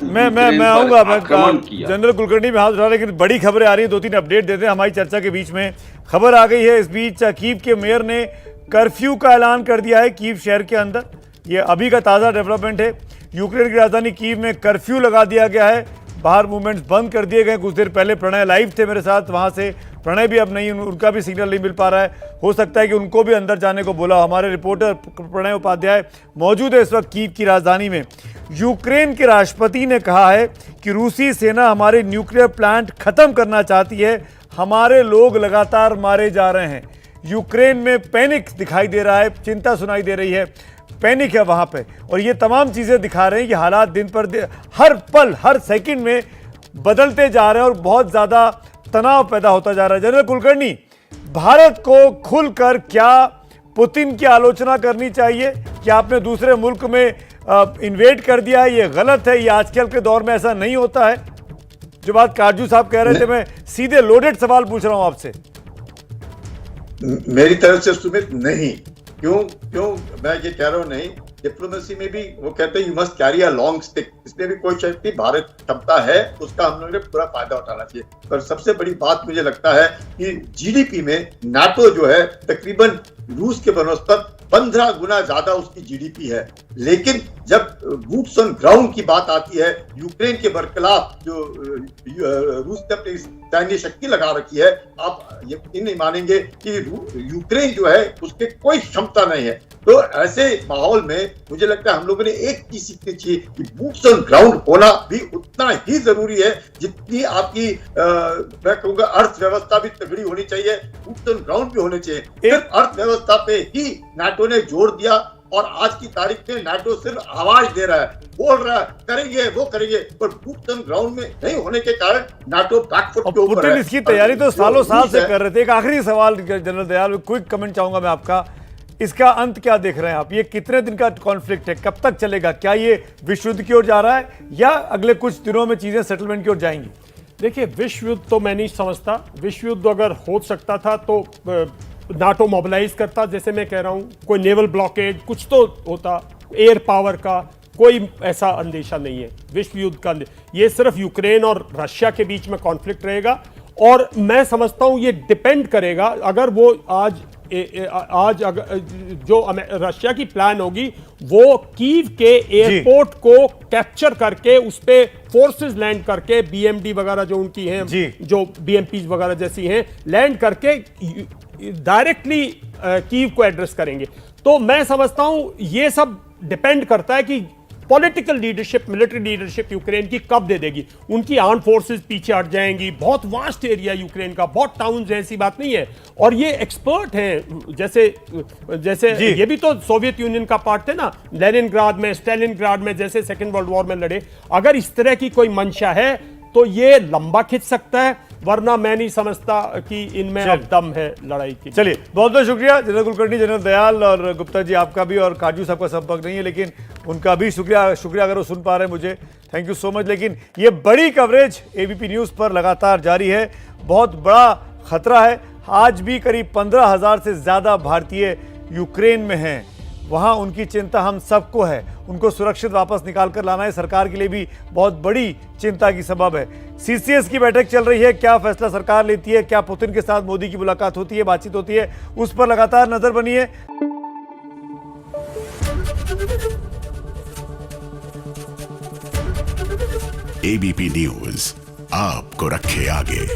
मैं आऊंगा। मैं आक्रमण किया। जनरल कुलकर्णी में हाथ उठा, लेकिन बड़ी खबरें आ रही है, 2-3 अपडेट देते हैं हमारी चर्चा के बीच में। खबर आ गई है इस बीच, कीव के मेयर ने कर्फ्यू का ऐलान कर दिया है कीव शहर के अंदर। ये अभी का ताज़ा डेवलपमेंट है। यूक्रेन की राजधानी कीव में कर्फ्यू लगा दिया गया है, बाहर मूवमेंट्स बंद कर दिए गए। कुछ देर पहले प्रणय लाइव थे मेरे साथ, वहाँ से प्रणय भी अब नहीं, उनका भी सिग्नल नहीं मिल पा रहा है। हो सकता है कि उनको भी अंदर जाने को बोला। हमारे रिपोर्टर प्रणय उपाध्याय मौजूद है इस वक्त कीव की राजधानी में। यूक्रेन के राष्ट्रपति ने कहा है कि रूसी सेना हमारे न्यूक्लियर प्लांट खत्म करना चाहती है, हमारे लोग लगातार मारे जा रहे हैं। यूक्रेन में पैनिक दिखाई दे रहा है, चिंता सुनाई दे रही है, पैनिक है वहाँ पे। और ये तमाम चीज़ें दिखा रहे हैं कि हालात दिन पर दिन, हर पल हर सेकंड में बदलते जा रहे हैं और बहुत ज़्यादा तनाव पैदा होता जा रहा है। जनरल कुलकर्णी, भारत को खुलकर क्या पुतिन की आलोचना करनी चाहिए कि आपने दूसरे मुल्क में इन्वेड कर दिया है, ये गलत है, ये आजकल के दौर में ऐसा नहीं होता है? जो बात काजू साहब कह रहे थे, मैं सीधे लोडेड सवाल पूछ रहा हूं आपसे। मेरी तरफ से सुमित नहीं। क्यों मैं ये कह रहा हूं नहीं, डिप्लोमेसी में भी वो कहते हैं you must carry a long stick. इसमें भी कोई शक नहीं, भारत क्षमता है, उसका हम लोगों ने पूरा फायदा उठाना चाहिए। पर सबसे बड़ी बात मुझे लगता है कि जीडीपी में नाटो जो है तकरीबन रूस के बनस्पत 15 गुना ज्यादा उसकी जीडीपी है। लेकिन जब बूट्स ऑन ग्राउंड की बात आती है, यूक्रेन के बरखिलाफ जो रूस ने अपनी सैन्य शक्ति लगा रखी है, आप यकीन नहीं मानेंगे कि यूक्रेन जो है उसके कोई क्षमता नहीं है। तो ऐसे माहौल में मुझे लगता है हम लोगों ने एक चीज सीखनी चाहिए कि बूट्स ऑन ग्राउंड होना भी उतना ही जरूरी है जितनी आपकी मैं कहूँगा अर्थव्यवस्था भी तगड़ी होनी चाहिए, बूट्स ऑन ग्राउंड भी होने चाहिए। सिर्फ अर्थव्यवस्था पे ही नाटो ने जोर दिया और आज की तारीख में नाटो सिर्फ आवाज दे रहा है, बोल रहा है करेंगे वो करेंगे, पर बूट्स ऑन ग्राउंड में नहीं होने के कारण नाटो बैकफुट के ऊपर है। पुतिन इसकी तैयारी तो सालों साल से कर रहे थे। एक आखिरी सवाल जनरल दयाल, क्विक कमेंट चाहूंगा मैं आपका, इसका अंत क्या देख रहे हैं आप? ये कितने दिन का कॉन्फ्लिक्ट है, कब तक चलेगा? क्या ये विश्व युद्ध की ओर जा रहा है या अगले कुछ दिनों में चीजें सेटलमेंट की ओर जाएंगी? देखिए, विश्व युद्ध तो मैं नहीं समझता। विश्व युद्ध अगर हो सकता था तो नाटो मोबिलाइज करता, जैसे मैं कह रहा हूं, कोई नेवल ब्लॉकेज कुछ तो होता, एयर पावर का कोई ऐसा अंदेशा नहीं है विश्व युद्ध का। ये सिर्फ यूक्रेन और रशिया के बीच में कॉन्फ्लिक्ट रहेगा और मैं समझता हूं ये डिपेंड करेगा, अगर वो आज अगर जो रशिया की प्लान होगी वो कीव के एयरपोर्ट को कैप्चर करके उस पे फोर्सेस लैंड करके, बीएमडी वगैरह जो उनकी हैं, जो बीएमपीज वगैरह जैसी हैं, लैंड करके डायरेक्टली कीव को एड्रेस करेंगे। तो मैं समझता हूं ये सब डिपेंड करता है कि political leadership, military leadership Ukraine की कब दे देगी। उनकी आर्म फोर्सेस पीछे हट जाएंगी, बहुत वास्ट एरिया यूक्रेन का, बहुत टाउन्स हैं, ऐसी बात नहीं है। और ये एक्सपर्ट हैं, जैसे ये भी तो सोवियत यूनियन का पार्ट थे ना, लेनिनग्राड में, स्टालिनग्राड में, जैसे सेकेंड वर्ल्ड वॉर में लड़े। अगर इस तरह की कोई मंशा है तो ये लंबा खिंच सकता है, वरना मैं नहीं समझता कि इनमें अब दम है लड़ाई की। चलिए, बहुत बहुत शुक्रिया जनरल कुलकर्णी, जनरल दयाल और गुप्ता जी, आपका भी। और काजू साहब का संपर्क नहीं है लेकिन उनका भी शुक्रिया अगर वो सुन पा रहे हैं मुझे, थैंक यू सो मच। लेकिन ये बड़ी कवरेज एबीपी न्यूज़ पर लगातार जारी है। बहुत बड़ा खतरा है। आज भी करीब 15,000 से ज़्यादा भारतीय यूक्रेन में हैं। वहाँ उनकी चिंता हम सबको है। उनको सुरक्षित वापस निकाल कर लाना है, सरकार के लिए भी बहुत बड़ी चिंता की सबब है। सीसीएस की बैठक चल रही है, क्या फैसला सरकार लेती है, क्या पुतिन के साथ मोदी की मुलाकात होती है, बातचीत होती है, उस पर लगातार नजर बनी है। एबीपी न्यूज आपको रखे आगे।